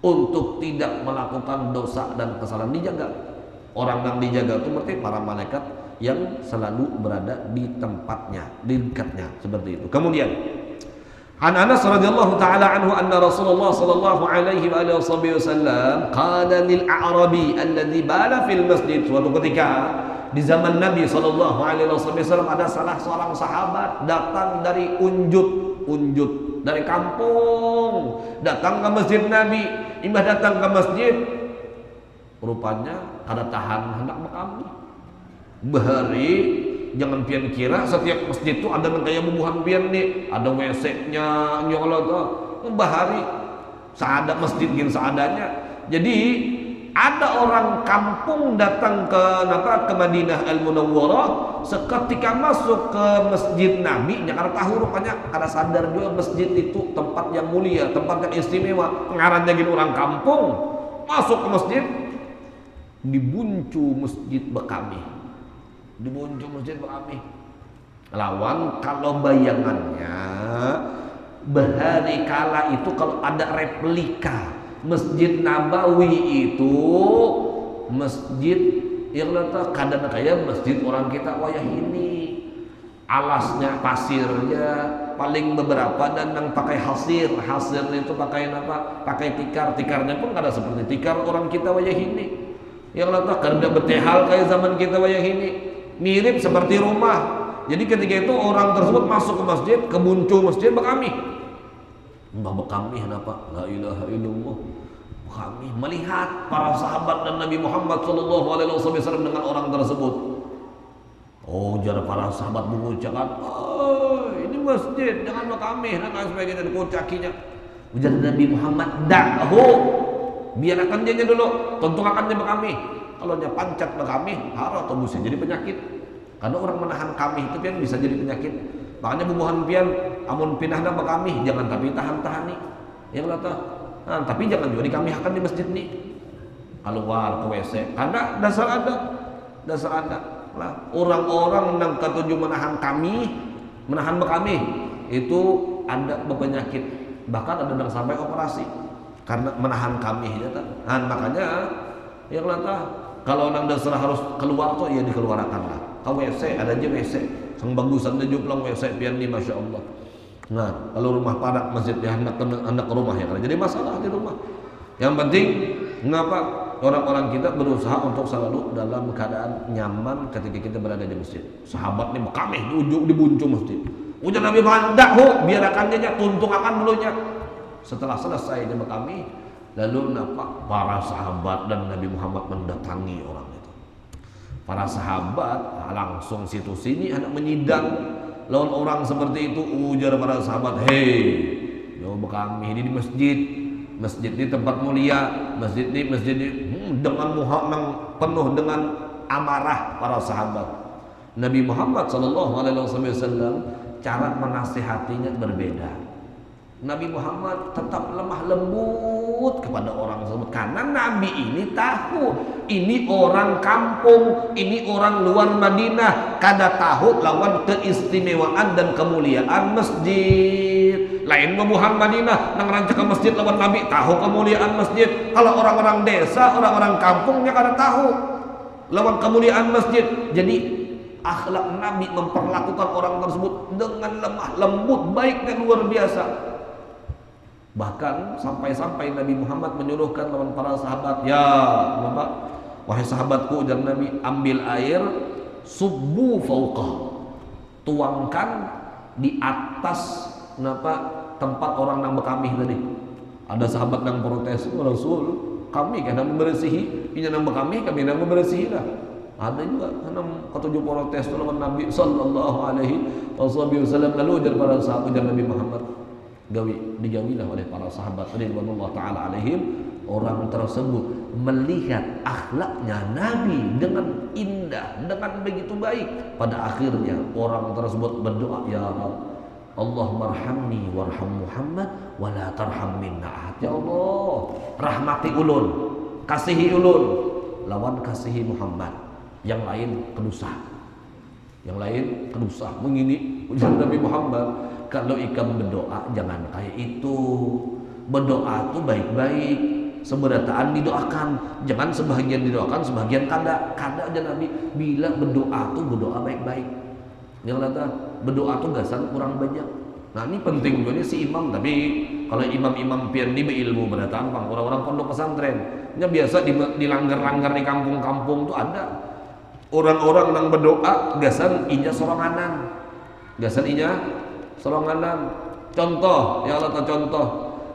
untuk tidak melakukan dosa dan kesalahan, dijaga. Orang yang dijaga itu berarti para malaikat yang selalu berada di tempatnya, di dekatnya, seperti itu. Kemudian an Anas radhiyallahu taala anhu anna Rasulullah sallallahu alaihi wasallam qala lil a'rabi alladhi bala fil masjid. Suatu ketika di zaman Nabi sallallahu alaihi wasallam ada salah seorang sahabat datang dari unjut dari kampung, datang ke masjid Nabi. Imbah datang ke masjid, rupanya kada tahan hendak bekam. Bahari jangan pian kira setiap masjid itu ada yang kayak bubuhan pian nih, ada WC-nya nyolot tuh. Bahari seada masjid gin seadanya. Jadi ada orang kampung datang ke Madinah Al-Munawwarah, seketika masuk ke masjid Nabi, jangan tahu rupanya kada sadar juga masjid itu tempat yang mulia, tempat yang istimewa. Ngarannya gin orang kampung masuk ke masjid, dibuncu masjid bekami. Lawan kalau bayangannya bahari kala itu kalau ada replika Masjid Nabawi itu masjid yang letak kadang kayak masjid orang kita wayah ini, alasnya pasirnya paling beberapa dan yang pakai hasirnya itu pakai apa, pakai tikarnya pun kada seperti tikar orang kita wayah ini, yang letak kada betehal kayak zaman kita wayah ini, mirip seperti rumah. Jadi ketika itu orang tersebut masuk ke masjid, kebuncu masjid bekami. Mbah bekami kenapa? La ilaha illallah. Kami melihat para sahabat dan Nabi Muhammad sallallahu alaihi wasallam dengan orang tersebut. Oh, jar para sahabat mengucapkan, "Oh, ini masjid, jangan bekami." Dan sebagainya dikucakinya. Ujar Nabi Muhammad, "Da'hu." Biarkan dia dulu, tentu akan dia bekami. Kalau dia pancat bekami, harus atau bisa jadi penyakit. Karena orang menahan kami itu pian bisa jadi penyakit. Makanya bubuhan pian amun pinahna bekami jangan tapi tahan-tahani. Yang kata, nah, tapi jangan juga dikamihakan di masjid nih. Keluar ke WC. Karena dasar ada. Lah, orang-orang yang ketujuh menahan bekami itu ada penyakit. Bahkan ada yang sampai operasi karena menahan kami ya. Nah, makanya yang kata kalau orang dasar harus keluar tuh ya dikeluarkan lah. Ke WC ada aja WC. Sang bagusan dia juplang WC pian nih, Masya Allah. Nah, kalau rumah padat masjid ya hendak ke rumah ya kan. Jadi masalah di rumah. Yang penting mengapa orang-orang kita berusaha untuk selalu dalam keadaan nyaman ketika kita berada di masjid. Sahabat nih kami di ujung dibuncu masjid. Ujar Nabi Muhammad, "Dakhu, biarkan dia, tuntung akan mulutnya." Setelah selesai jemaah kami, lalu nampak para sahabat dan Nabi Muhammad mendatangi orang itu. Para sahabat langsung situ sini hendak menyidang lawan orang seperti itu. Ujar para sahabat, "Hei, jawab kami ini di masjid. Masjid ini tempat mulia. Masjid ini dengan Muhammad penuh dengan amarah para sahabat." Nabi Muhammad SAW cara menasihatinya berbeda. Nabi Muhammad tetap lemah lembut kepada orang tersebut karena Nabi ini tahu ini orang kampung, ini orang luar Madinah, kada tahu lawan keistimewaan dan kemuliaan masjid. Lain Muhammadinah nang rancang masjid lawan Nabi tahu kemuliaan masjid. Kalau orang-orang desa, orang-orang kampungnya kada tahu lawan kemuliaan masjid. Jadi akhlak Nabi memperlakukan orang tersebut dengan lemah lembut, baik dan luar biasa. Bahkan sampai-sampai Nabi Muhammad menyuruhkan lawan para sahabat, "Ya, Bapak, wahai sahabatku," dan Nabi, "ambil air, subbu fauqah." Tuangkan di atas tempat orang yang berkamih tadi. Ada sahabat yang protes, "Oh Rasul, kami kan yang membersihi, ini yang berkamih, kami yang membersihi lah." Ada juga enam ketujuh protes lawan Nabi sallallahu alaihi wasallam. Lalu ujar para sahabat, ujar Nabi Muhammad, digawilah oleh para sahabat radhiyallahu taala alaihim. Orang tersebut melihat akhlaknya Nabi dengan indah, dengan begitu baik. Pada akhirnya orang tersebut berdoa, "Ya Rabb, Allahumma arhamni warham Muhammad wa la tarham minna ahad." Ya Allah, rahmati ulun, kasihi ulun lawan kasihi Muhammad. Yang lain kedusa, yang lain kedusa. Mengini ujar Nabi Muhammad, kalau ikan berdoa jangan kayak itu. Berdoa itu baik-baik, seberataan didoakan, jangan sebahagian didoakan, sebahagian kada aja Nabi. Bila berdoa tuh berdoa baik-baik. Yang kata berdoa tuh gasan kurang banyak. Nah ini penting juga nih si imam. Tapi kalau imam-imam pian di berilmu berataan bang, orang-orang pondok pesantren, ini biasa dilanggar-langgar di kampung-kampung tuh ada. Orang-orang yang berdoa gasan inya soronganan, contoh ya Allah, contoh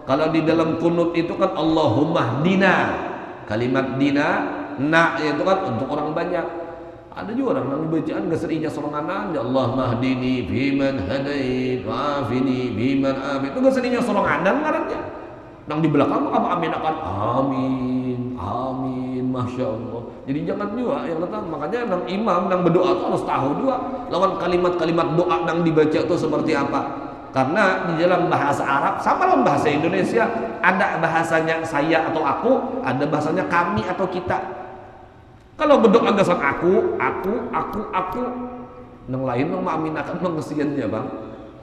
kalau di dalam kunut itu kan Allahumma hdina, kalimat dina na itu kan untuk orang banyak. Ada juga orang yang bacaan gasan inya soronganan, ya Allah mahdini biman hadait wa'afini biman afid, itu gasan inya soronganan ngarannya. Nang di belakang apa amin akan amin amin masya Allah. Jadi jangan juga yang datang. Makanya nang imam nang berdoa itu harus tahu juga lawan kalimat-kalimat doa nang dibaca itu seperti apa. Karena di dalam bahasa Arab sama lawan bahasa Indonesia ada bahasanya saya atau aku, ada bahasanya kami atau kita. Kalau berdoa gasan aku, nang lain nang maaminakan nang kesiannya bang.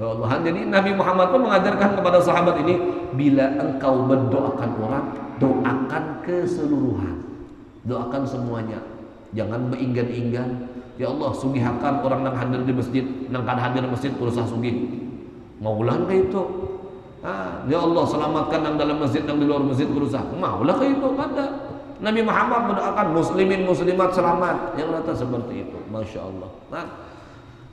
Allah. Jadi Nabi Muhammad pun mengajarkan kepada sahabat ini, bila engkau mendoakan orang, doakan keseluruhan, doakan semuanya, jangan beinggan-inggan. Ya Allah, sugihakan orang yang hadir di masjid, yang kan hadir di masjid berusaha sugih, maulah kayak itu. Ya Allah, selamatkan yang dalam masjid, yang di luar masjid berusaha, maulah kayak itu. Ada Nabi Muhammad mendoakan muslimin muslimat selamat, yang rata seperti itu, masya Allah.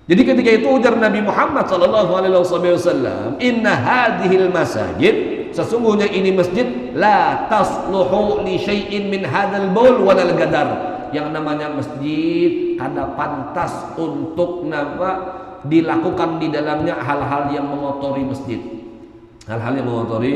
Jadi ketika itu ujar Nabi Muhammad SAW, "Inna hadhil masajid," sesungguhnya ini masjid, "la tasluhu li syai'in min hadzal baul walal gadar." Yang namanya masjid kada pantas untuk dilakukan di dalamnya hal-hal yang mengotori masjid. Hal-hal yang mengotori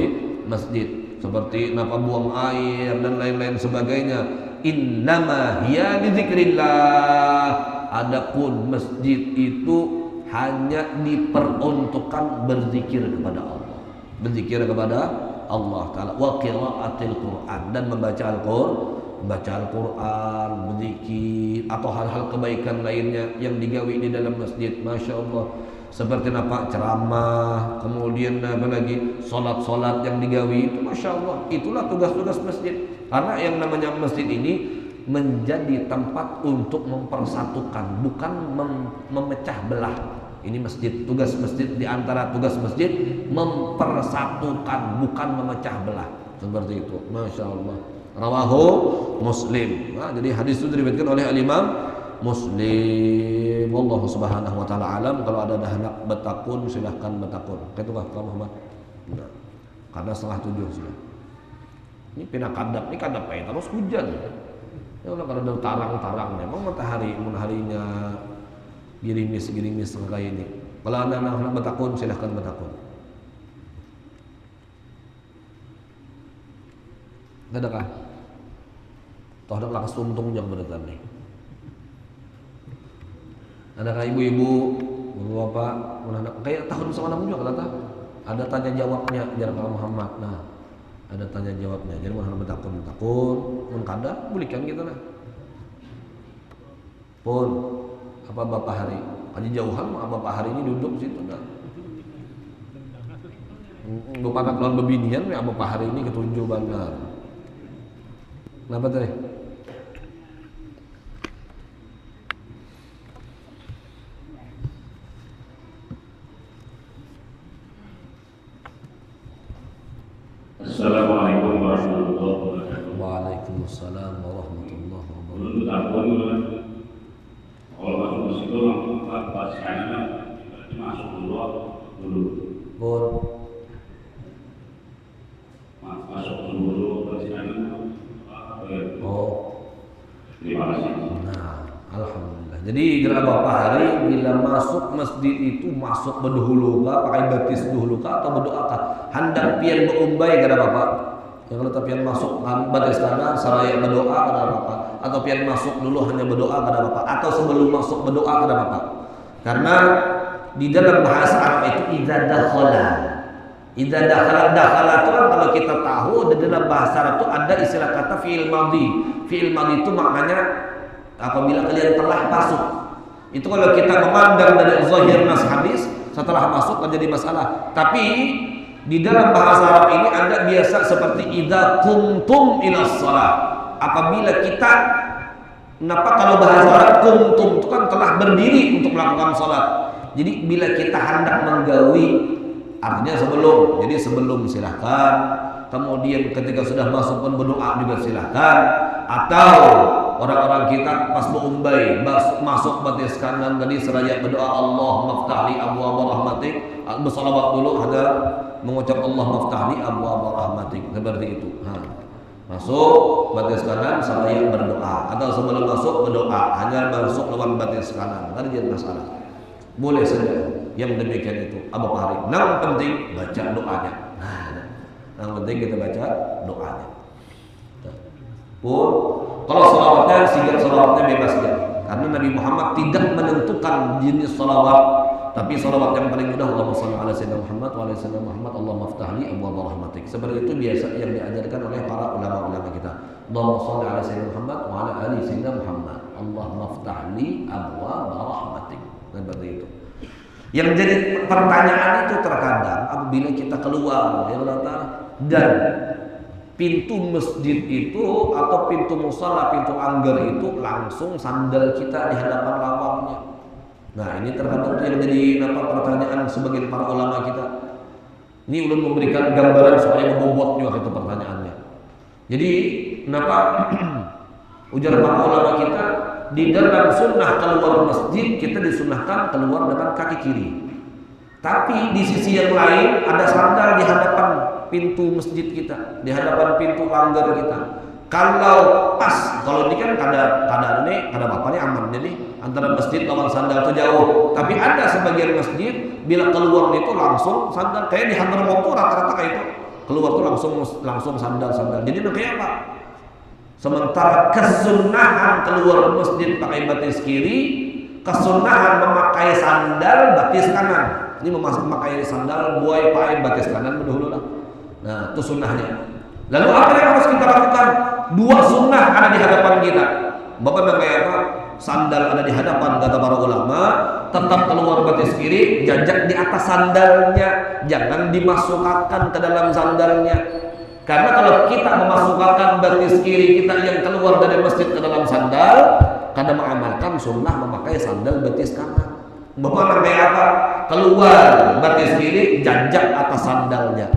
masjid seperti buang air dan lain-lain sebagainya. Innama hiya li dzikrillah. Adapun masjid itu hanya diperuntukkan berzikir kepada Allah, berzikir kepada Allah Taala, wa qiraatil Quran, dan membaca Al-Quran, berzikir atau hal-hal kebaikan lainnya yang digawi di dalam masjid. Masya Allah, seperti ceramah, kemudian lagi solat yang digawi itu, masya Allah, itulah tugas-tugas masjid. Karena yang namanya masjid ini menjadi tempat untuk mempersatukan, bukan memecah belah. Ini masjid, tugas masjid, di antara tugas masjid mempersatukan, bukan memecah belah. Seperti itu, masya Allah. Rawahu Muslim. Jadi hadis itu diriwayatkan oleh Al-Imam Muslim. Allah Subhanahu wa taala alam. Kalau ada hendak bertakun silahkan bertakun. Itu Kak Muhammad. Nah, karena 6:30 sudah. Ini pina kadap, ini kadap terus hujan. Ya Allah kalau ada tarang-tarang memang mataharinya gerimis kayak ini. Kalau anda nak bertakun silahkan bertakun. Ada kah? Toh ada lakas tuntung yang berdetan nih. Adakah ibu-ibu, bapak-bapak, kayak tahun sama namun juga kata ada tanya jawabnya jarak Muhammad. Nah, ada tanya jawabnya. Jadi mau bertakun, mun kada bulikan kita nah. Pun apa bapak hari? Aja jauhan mah bapak hari ini duduk situ dah. Bapak anak lawan bebinian ya bapak hari ini ketujuh banget. Kenapa tadi? Assalamualaikum warahmatullahi wabarakatuh. Waalaikumsalam warahmatullahi wabarakatuh. Untuk takun kalau masuk ke situ pas karena masuk dulu. Pun Masuk dulu pas karena. oh. Terima kasih. Nah, alhamdulillah. Jadi gerak bapak hari bila masuk masjid itu masuk berdahulu kah, pakai batis dahulu kah atau berdoa kah? Hendak pian berumbai kada bapak. Yang kalau pian masuk batis kanan saraya berdoa kada bapak. Atau pian masuk dulu hanya berdoa kada bapak. Atau sebelum masuk berdoa kada bapak. Karena di dalam bahasa Arab itu idza dakhala. Idza dakhala itu kan kalau kita tahu di dalam bahasa Arab itu ada istilah kata fi'il madhi. Fi'il madhi itu maknanya apabila kalian telah masuk. Itu kalau kita memandang dari zahir nas hadis setelah masuk menjadi masalah. Tapi di dalam bahasa Arab ini ada biasa seperti idza qumtum ila shalah. Apabila kita kalau bahasa Arab qumtum itu kan telah berdiri untuk melakukan salat. Jadi bila kita hendak menggawi artinya sebelum. Jadi sebelum silahkan. Kemudian ketika sudah masuk pun berdoa juga silahkan. Atau orang-orang kita pas berumbai masuk batis kanan tadi seraya berdoa Allah maftahli abwaab rahmatik, bersalawat dulu ada mengucap Allah maftahli abwaab rahmatik seperti itu. Masuk batis kanan seraya berdoa atau sebelum masuk berdoa hanya masuk lewat batis kanan kan jadi masalah. Boleh saja yang demikian itu Abu Hari. Yang penting baca doanya. Yang penting kita baca doanya. Pun kalau salawatnya sigar salawatnya bebas ya. Karena Nabi Muhammad tidak menentukan jenis salawat, tapi salawat yang paling mudah Allahumma shalli ala sayyidina Muhammad wa ala sayyidina Muhammad Allahumma aftahli abwaab rahmatik. Seperti itu biasa yang diajarkan oleh para ulama-ulama kita. Allahumma shalli ala sayyidina Muhammad wa ala ali sayyidina Muhammad Allahumma aftahli abwaab rahmatik. Seperti itu. Yang jadi pertanyaan itu terkadang apabila kita keluar ya kata dan pintu masjid itu atau pintu musala, pintu anggar itu langsung sandal kita di hadapan lawangnya. Nah ini terkadang yang jadi pertanyaan sebagian para ulama kita. Ini ulun memberikan gambaran supaya membobot juga itu pertanyaannya. Jadi kenapa ujar para ulama kita di dalam sunnah keluar masjid kita disunahkan keluar dengan kaki kiri. Tapi di sisi yang lain ada sandal di hadapan pintu masjid kita, di hadapan pintu langgar kita. Kalau pas, kalau ini kan kada bapaknya aman jadi antara masjid lawan sandal itu jauh. Tapi ada sebagian masjid bila keluar itu langsung sandal kayak di Hadramaut rata-rata kayak itu keluar tuh langsung sandal. Jadi kayak apa? Sementara kesunahan keluar masjid pakai batis kiri, kesunahan memakai sandal batis kanan. Ini memakai sandal buai pakai batis kanan dahulu lah. Nah, itu sunnahnya. Lalu apa yang harus kita lakukan? Dua sunnah ada di hadapan kita. Bapak namanya apa? Sandal ada di hadapan kata para ulama. Tetap keluar batis kiri, jajak di atas sandalnya, jangan dimasukkan ke dalam sandalnya. Karena kalau kita memasukkan batis kiri kita yang keluar dari masjid ke dalam sandal, kada mengamalkan sunnah memakai sandal batis kanan. Bapak namanya apa? Keluar batis kiri, jajak atas sandalnya.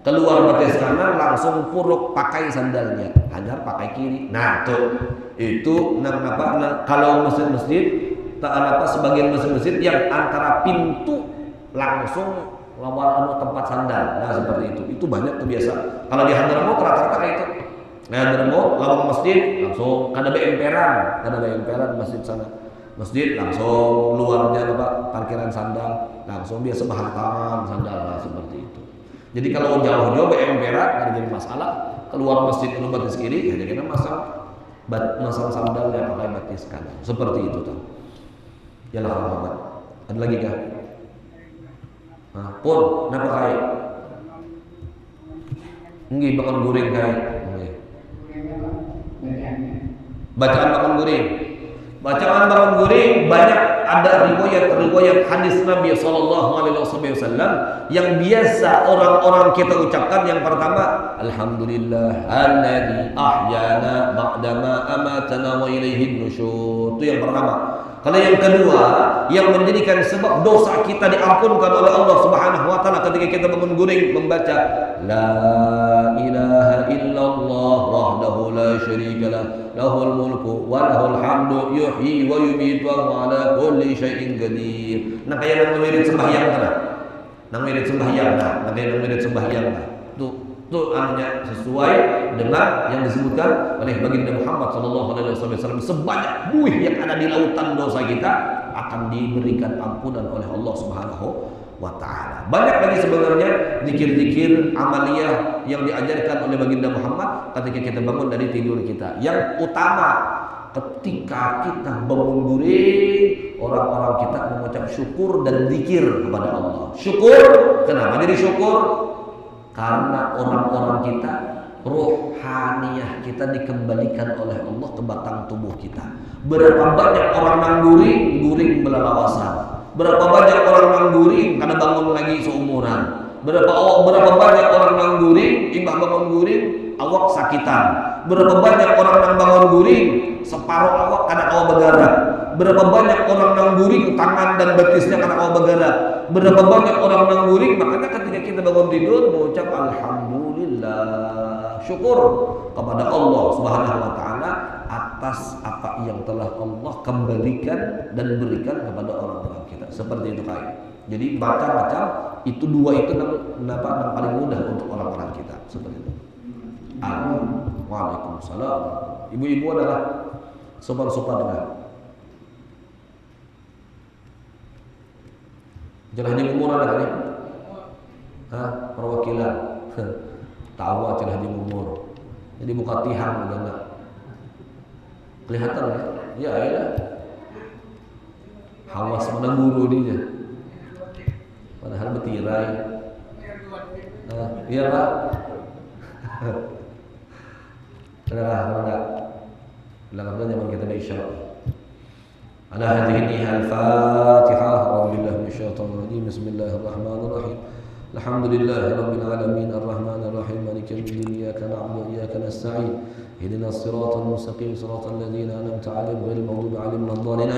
keluar batis kanan langsung puruk pakai sandalnya, hanya pakai kiri. Nah tuh itu kalau masjid-masjid sebagian masjid-masjid yang antara pintu langsung lawan tempat sandal, nah seperti itu banyak tuh biasa. Kalau di Hadramaut rata-rata kayak itu. Nah Hadramaut lawang masjid langsung kada beemperan masjid sana. Masjid langsung luarnya parkiran sandal, langsung biasa bahan tangan sandal, nah, seperti itu. Jadi kalau jauh-jauh beemperan ada jadi masalah. Keluar masjid itu batis kiri, ya jadi masang sandal yang pakai batis kanan. Seperti itu tuh. Ya lah Muhammad. Ada lagi kah? Nah, pun kenapa kaya? Nggih bangun guring kaya. Bacaan bangun guring. Bacaan bangun guring banyak ada riwayat hadis Nabi SAW yang biasa orang-orang kita ucapkan. Yang pertama, Alhamdulillah alladzi ahyana ba'dama amatana wa ilaihin nusyur. Itu yang pertama. Kalau yang kedua, yang menjadikan sebab dosa kita diampunkan oleh Allah Subhanahu wa taala ketika kita bangun guring membaca la ilaha illallah wahdahu la syarika lah lahul mulku wa lahul hamdu yuhyi wa yumiitu wa ala kulli syai'in qadir. Nah kayak nang wirid sembahyang kana. Nang wirid sembahyang. Tuh artinya sesuai dengan yang disebutkan oleh baginda Muhammad SAW. Sebanyak buih yang ada di lautan dosa kita akan diberikan ampunan oleh Allah Subhanahu wa taala. Banyak lagi sebenarnya zikir-zikir amaliyah yang diajarkan oleh baginda Muhammad ketika kita bangun dari tidur kita. Yang utama ketika kita bangun guring, orang-orang kita mengucap syukur dan zikir kepada Allah. Syukur, kenapa jadi syukur? Karena orang-orang kita, rohaniah kita dikembalikan oleh Allah ke batang tubuh kita. Berapa banyak orang nang guring belalawasan. Berapa banyak orang nang guring karena bangun lagi seumuran. Berapa banyak orang nang guring, imbah bangun guring, awak sakitan. Berapa banyak orang nang bangun guring, separuh awak karena awak bergerak. Berapa banyak orang nang guring, tangan dan betisnya karena awak bergerak. Berapa banyak orang nang guring, makanya ketika kita bangun tidur mengucap alhamdulillah, syukur kepada Allah Subhanahu wa taala atas apa yang telah Allah kembalikan dan berikan kepada orang-orang kita. Seperti itu kayak. Jadi baca itu dua itu nang paling mudah untuk orang-orang kita. Seperti itu. Waalaikumsalam. Ibu-ibu adalah sopan-sopan dengan Celah haji umur ada kan ya? Perwakilan tahu celah haji umur. Jadi buka tihang juga enggak kelihatan ya? Ya ya. Hawas mana guru dia. Padahal betirai. Iya Pak. Enggak. Belakangnya zaman kita isyarat. على هذه النهاية الفاتحة أعوذ بالله من الشيطان الرجيم بسم الله الرحمن الرحيم الحمد لله رب العالمين الرحمن الرحيم مالك يوم الدين إياك نعبد وإياك نستعين اهدنا الصراط المستقيم صراط الذين أنعمت عليهم غير المغضوب عليهم ولا الضالين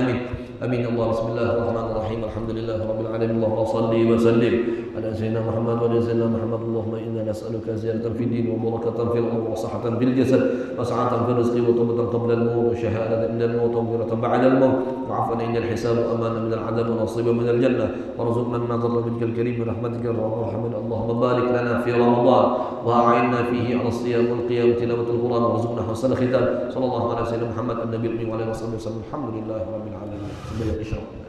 آمين الله بسم الله الرحمن الرحيم الحمد لله رب العالمين اللهم صل وسلم على سيدنا محمد وعلى سيدنا محمد اللهم إنا نسألك زيادة في الدين وبركة في الأمر وصحة في الجسد وسعة في الرزق وطوبة قبل الموت وشهادة عند الموت ومغفرة بعد الموت وعفوا عند الحساب وأمانا من العذاب ونصيبا من الجنة وارزقنا من نظر بك الكريم برحمتك الرحمن اللهم بارك لنا في رمضان وأعنا فيه على الصيام والقيام وتلاوة القرآن وارزقنا حسن الختام صلى الله على سيدنا محمد النبي الأمي وعلى آله وصحبه وسلم الحمد لله رب العالمين.